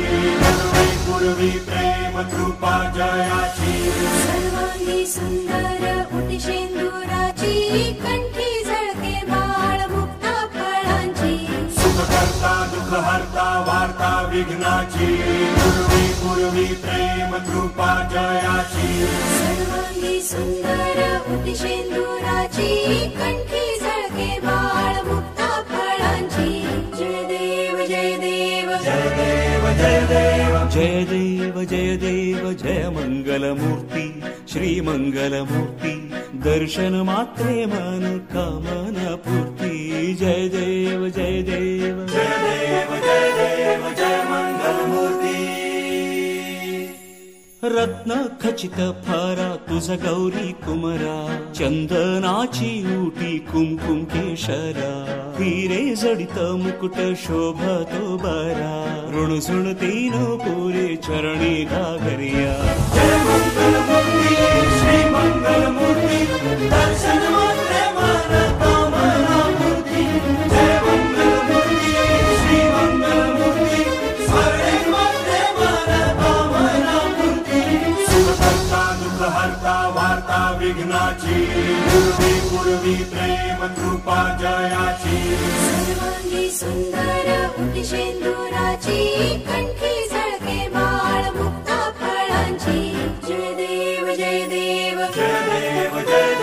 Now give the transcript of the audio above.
पूर्वी पूर्वी प्रेम कृपा जयाची सर्वांगी सुंदर उटी शेंदुराची कंठी झळके बाळ मुक्ता फळांची सुख करता दुःख हरता वार्ता विघ्नाची पूर्वी पूर्वी प्रेम कृपा जयाची सर्वांगी सुंदर उटी शेंदुराची कंठी झळके बाळ मुक्ता फळांची जय देव जय देव जय देव जय देव जय देव जय देव जय मंगलमूर्ती श्री मंगलमूर्ती दर्शन मात्रे मन कामना पूर्ती जय देव जय देव जय देव जय देव जय मंगलमूर्ती रत्न खचित फारा तुझ गौरी कुमरा चंदनाची उटी कुमकुम केशरा हिरे जडित मुकुट शोभतो बरा ऋणसुण तीन पुरे चरणी घागरिया जय मंगलमूर्ती श्री मंगलमूर्ती दर्शन मात्रे मन कामना पूर्ती जय मंगलमूर्ती श्री मंगलमूर्ती स्मरणे मात्रे मन कामना पूर्ती सुख करता दुःख हरता वार्ता विघ्नाची पूर्वी पूर्वी प्रेम कृपा जयाची सर्वांगी सुंदर उटी शेंदुराची कंठी झळके बाळ मुक्ता फळांची जय देव जय देव जय देव जय